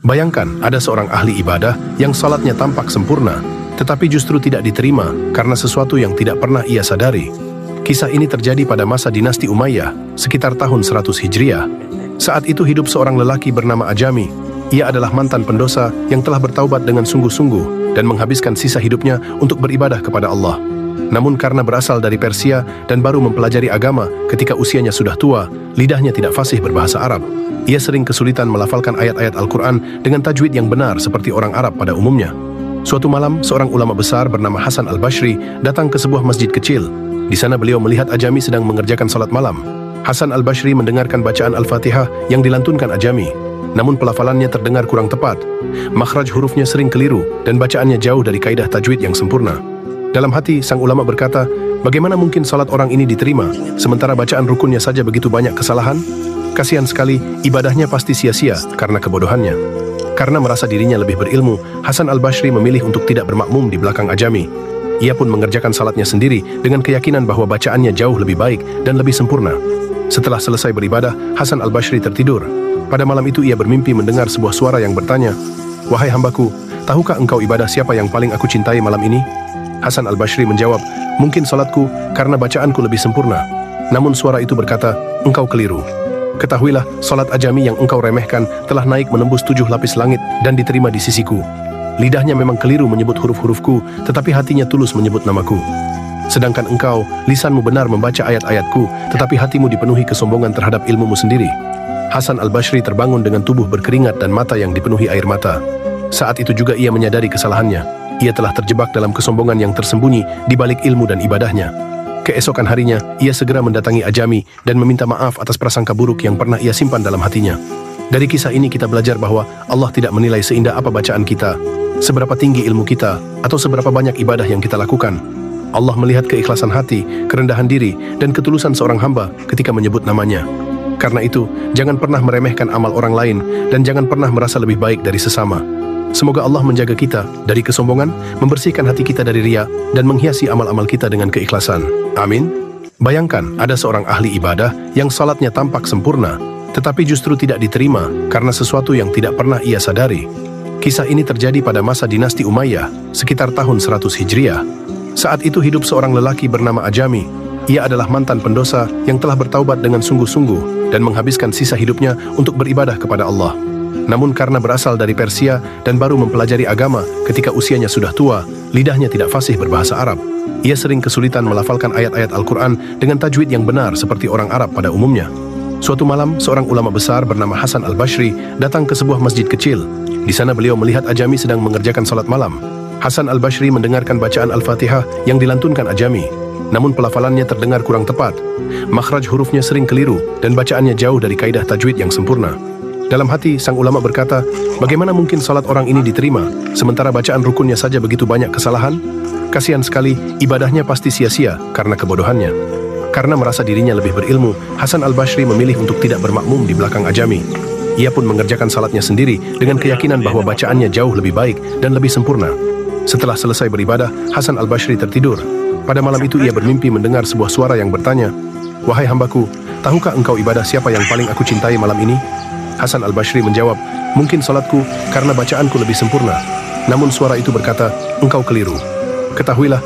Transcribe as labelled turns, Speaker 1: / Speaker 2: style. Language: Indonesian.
Speaker 1: Bayangkan ada seorang ahli ibadah yang salatnya tampak sempurna, tetapi justru tidak diterima karena sesuatu yang tidak pernah ia sadari. Kisah ini terjadi pada masa dinasti Umayyah, sekitar tahun 100 Hijriah. Saat itu hidup seorang lelaki bernama Ajami. Ia adalah mantan pendosa yang telah bertaubat dengan sungguh-sungguh dan menghabiskan sisa hidupnya untuk beribadah kepada Allah. Namun karena berasal dari Persia dan baru mempelajari agama ketika usianya sudah tua, lidahnya tidak fasih berbahasa Arab. Ia sering kesulitan melafalkan ayat-ayat Al-Quran dengan tajwid yang benar seperti orang Arab pada umumnya. Suatu malam, seorang ulama besar bernama Hasan Al-Bashri datang ke sebuah masjid kecil. Di sana beliau melihat Ajami sedang mengerjakan salat malam. Hasan Al-Bashri mendengarkan bacaan Al-Fatihah yang dilantunkan Ajami. Namun pelafalannya terdengar kurang tepat. Makhraj hurufnya sering keliru dan bacaannya jauh dari kaidah tajwid yang sempurna. Dalam hati, sang ulama berkata, bagaimana mungkin salat orang ini diterima, sementara bacaan rukunnya saja begitu banyak kesalahan? Kasihan sekali, ibadahnya pasti sia-sia karena kebodohannya. Karena merasa dirinya lebih berilmu, Hasan Al-Bashri memilih untuk tidak bermakmum di belakang Ajami. Ia pun mengerjakan salatnya sendiri dengan keyakinan bahwa bacaannya jauh lebih baik dan lebih sempurna. Setelah selesai beribadah, Hasan Al-Bashri tertidur. Pada malam itu ia bermimpi mendengar sebuah suara yang bertanya, "Wahai hambaku, tahukah engkau ibadah siapa yang paling aku cintai malam ini?" Hasan Al-Bashri menjawab, "Mungkin salatku karena bacaanku lebih sempurna." Namun suara itu berkata, "Engkau keliru. Ketahuilah, salat Ajami yang engkau remehkan telah naik menembus 7 lapis langit dan diterima di sisiku. Lidahnya memang keliru menyebut huruf-hurufku, tetapi hatinya tulus menyebut namaku. Sedangkan engkau, lisanmu benar membaca ayat-ayatku, tetapi hatimu dipenuhi kesombongan terhadap ilmumu sendiri." Hasan Al-Bashri terbangun dengan tubuh berkeringat dan mata yang dipenuhi air mata. Saat itu juga ia menyadari kesalahannya. Ia telah terjebak dalam kesombongan yang tersembunyi di balik ilmu dan ibadahnya. Keesokan harinya, ia segera mendatangi Ajami dan meminta maaf atas prasangka buruk yang pernah ia simpan dalam hatinya. Dari kisah ini kita belajar bahwa Allah tidak menilai seindah apa bacaan kita, seberapa tinggi ilmu kita, atau seberapa banyak ibadah yang kita lakukan. Allah melihat keikhlasan hati, kerendahan diri, dan ketulusan seorang hamba ketika menyebut namanya. Karena itu, jangan pernah meremehkan amal orang lain dan jangan pernah merasa lebih baik dari sesama. Semoga Allah menjaga kita dari kesombongan, membersihkan hati kita dari riya, dan menghiasi amal-amal kita dengan keikhlasan. Amin. Bayangkan ada seorang ahli ibadah yang salatnya tampak sempurna, tetapi justru tidak diterima karena sesuatu yang tidak pernah ia sadari. Kisah ini terjadi pada masa dinasti Umayyah, sekitar tahun 100 Hijriah. Saat itu hidup seorang lelaki bernama Ajami. Ia adalah mantan pendosa yang telah bertaubat dengan sungguh-sungguh dan menghabiskan sisa hidupnya untuk beribadah kepada Allah. Namun karena berasal dari Persia dan baru mempelajari agama ketika usianya sudah tua, lidahnya tidak fasih berbahasa Arab. Ia sering kesulitan melafalkan ayat-ayat Al-Quran dengan tajwid yang benar seperti orang Arab pada umumnya. Suatu malam, seorang ulama besar bernama Hasan Al-Bashri datang ke sebuah masjid kecil. Di sana beliau melihat Ajami sedang mengerjakan salat malam. Hasan Al-Bashri mendengarkan bacaan Al-Fatihah yang dilantunkan Ajami. Namun pelafalannya terdengar kurang tepat. Makhraj hurufnya sering keliru dan bacaannya jauh dari kaidah tajwid yang sempurna. Dalam hati, sang ulama berkata, bagaimana mungkin salat orang ini diterima, sementara bacaan rukunnya saja begitu banyak kesalahan? Kasihan sekali, ibadahnya pasti sia-sia karena kebodohannya. Karena merasa dirinya lebih berilmu, Hasan Al-Bashri memilih untuk tidak bermakmum di belakang Ajami. Ia pun mengerjakan salatnya sendiri dengan keyakinan bahwa bacaannya jauh lebih baik dan lebih sempurna. Setelah selesai beribadah, Hasan Al-Bashri tertidur. Pada malam itu ia bermimpi mendengar sebuah suara yang bertanya, "Wahai hambaku, tahukah engkau ibadah siapa yang paling aku cintai malam ini?" Hasan Al-Bashri menjawab, "Mungkin salatku karena bacaanku lebih sempurna." Namun suara itu berkata, "Engkau keliru. Ketahuilah,